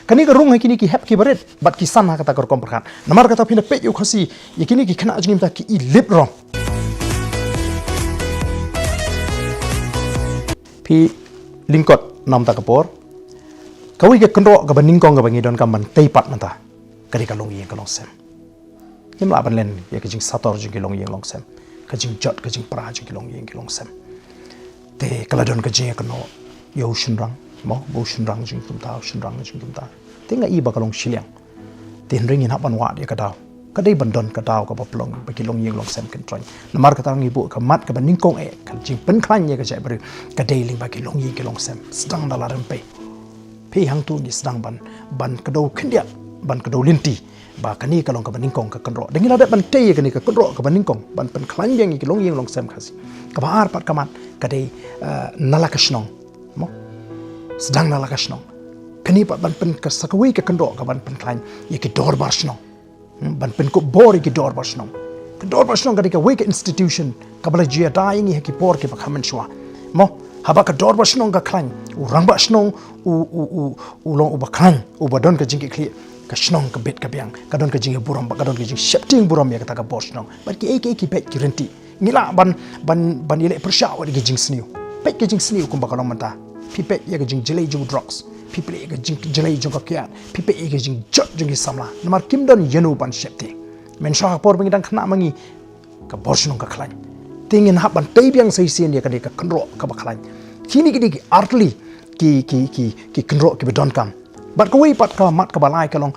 kani ka rung kini ki hep ki baret bat ki san ha kata kor kom perkat namar kata pina pet yu khasi yakini ki khana jingim ta ki I lip rong pi lingkot nam ta kapor kawi ke kendro ka baningkong ka bangi don kam ban teipat manta kari ka long yeng ka long sem nim la ban len ya ka jing sator jing ki long yeng long sem ka jing jot ka jing pra jing ki long yeng ki long sem te kala don ka jing ka no yo Shun rang mo bo Shun rang jing tum ta Shun rang jing tum ta tinga I ba ka long shiliang tin ring in hap ban wa dia ka daw ka dei ban don ka daw ka ba plong ba ki long yeng long sem ken tron namar ka tang ibu ka mat ka ban ningkong ka jing pen klan ye ka jai bru ka dei ling ba ki long yeng ki long sem sedang dala rempe pi hang tu ni sedang ban ka do khendia ban ka do linti ba kani ka long ka ban ningkong ka kanro dengin ada ban tei ka ni ka kanro ka ban ningkong ban pen klan yeng ki long yeng long sem khasi ka ba ar pat ka mat ka dei nalakashnong mo sedang nalakashnong kani pat ban pen ka sakwi ka kanro ka ban pen klan ye ki dor barshnong ban pen ko bor ki dor barshnong ka dor barshnong ka di ka wake institution ka bala jia dying ye ki por ki ba khamen shwa mo haba ka dor barshnong ka klan u rang barshnong u long u ba klan u ba don ka jing ki kli ka shnong ka bet ka biang ka don ka jing buram ba ka don ka jing shepting buram ya ka ta ka bor shnong ba ki ki pet ki renti ngila ban ile persha wa ki jing sniu pet ki jing sniu kum ba ka long manta pi pet ya ka jing jelai jung drugs pi pet ya ka jing jelai jung ka kiat pi pet ya ka jing jot jung ki samla namar kim don yenu ban shepting men sha por bangi dang khna mangi ka bor shnong ka klan tingin hap ban tei biang sai sen ya ka ni ka kanro ka ba klan kini ki artli ki kanro ki bedon kam bat ko wi pat ka mat ka balai ka long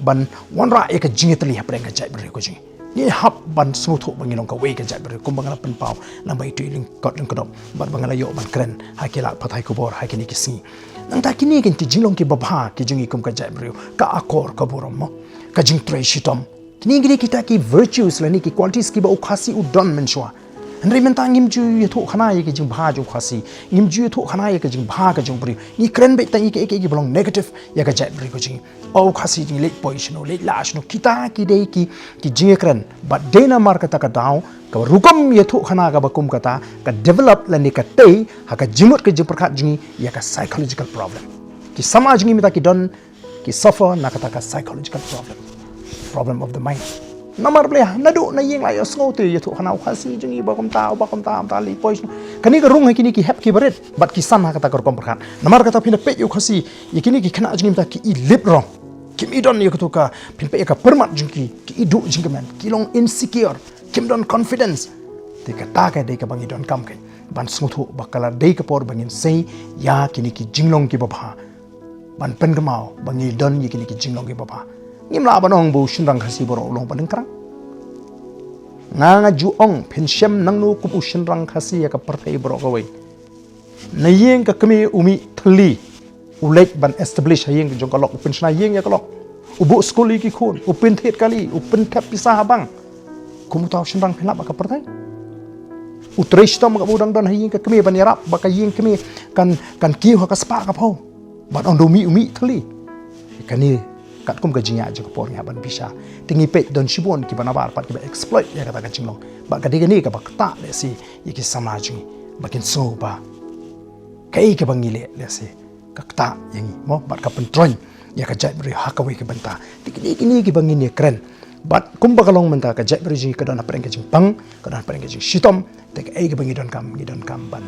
ban wanra e ka jingetli hap reng ka jai ber ko jing ni hap ban smuthu bangi long ka we ka jai ber ko bangala pen pau lambai tuiling kot ling kodop bat bangala yo ban kren hakila pathai ko bor hakini ki si nang ta kini kin ti jinglong ki babha ki jingi kum ka jai ber ka akor ka borom mo ka jing tre shitom kini gini kita ki virtues la ni ki qualities ki ba ukhasi u don men shwa Andri mentang ngim ju ye tho khana ye ki jing bha ju khasi ngim ju ye tho khana ye ki jing bha ka jing bri ni kren be tang ki belong negative ya ka jai bri ko jing au khasi jing late position no late lash no kita ki dei ki jing kren but dena mar ka ta ka daw ka rukom ye tho khana ka bakum ka ta ka develop la ni ka tei ha ka jimut ka jing prakhat jing ya ka psychological problem ki samaj ngi mi ta ki don ki suffer na ka ta ka psychological problem of the mind namar ble nadu na yeng lai osngo te yethu khana khasi jingi ba kom ta am ta li pois kani ka rung kini ki hep ki baret bat ki san ha kata kor kom perkhan namar kata pina pe yu khasi yakini ki khana jingim ta ki I lip rong kim I don ye kutu ka pin pe ka permat jingi ki I du jingman ki long insecure kim don confidence te ka ta ka de ka bangi don kam kai ban smuthu bakala de ka por bangin sei ya kini ki jinglong ki babha ban pen gamao bangi don ye kini ki jinglong ki babha ngim la banong bu Shun rang khasi boro long paling krang nga ju ong pin shem nang nu ku Shun rang khasi ya ka partai boro ka wei na yeng ka kami umi thli ulek ban establish yeng jong ka lok upin sna yeng ya ka lok ubu skuli ki khun upin thet kali upin kap pisah bang kumu taw Shun rang philap ka partai utresh tom ka budang don yeng ka kami ban yarap ba ka yeng kami kan ki ha ka spa ka pho ban on do mi umi thli kani kat kum ka jinya je ko por nya ban bisa tingi pe don shibon ki banabar pat ki ba exploit ya kata ka jinglong ba ka diga ni ka ba ta le si ye ki samaj ni ba kin so ba kai ka bangile le si ka ta yang mo ba ka pentron ya ka jai bri ha ka we ki banta ni ki bangin ni kren bat kum ba kalong menta ka jai bri ji ka don apreng ka jing pang ka don apreng ka jing shitom te ka ka bangi don kam ban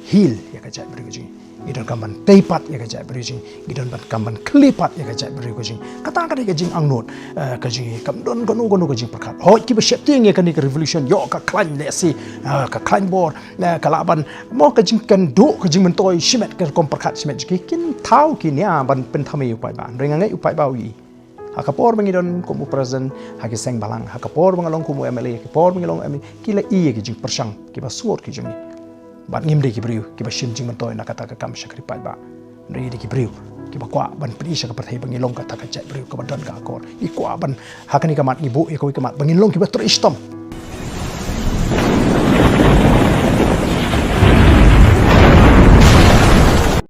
heal ya ka jai bri ji gidon kamban teipat ya ka jai bri jing gidon ban kamban klipat ya ka jai bri ko jing kata ka ka jing angnot ka jing kam don gonu ka jing prakhat hoi ki ba shepting ya ka ni revolution yo ka klan le si ka klan bor ka laban mo ka jing kan do ka jing mentoi shimet ka kom prakhat shimet ki kin thau ki nya ban pen thame upai ban rengangai upai ba wi hakapor bangidon kumu present haki seng balang hakapor bangalong kumu MLA hakapor bangalong ki la i ki jing persang ki ba suor ki jing bat ngim de ki briu ki ba shim jing mentoi na kata ka kam shakri pai ba ri de ki briu ki ba kwa ban pri sha ka pathai bangilong ka ta ka chai briu ka ban ka akor I kwa ban hakani ka mat ibu e ko ka mat bangilong ki ba tristom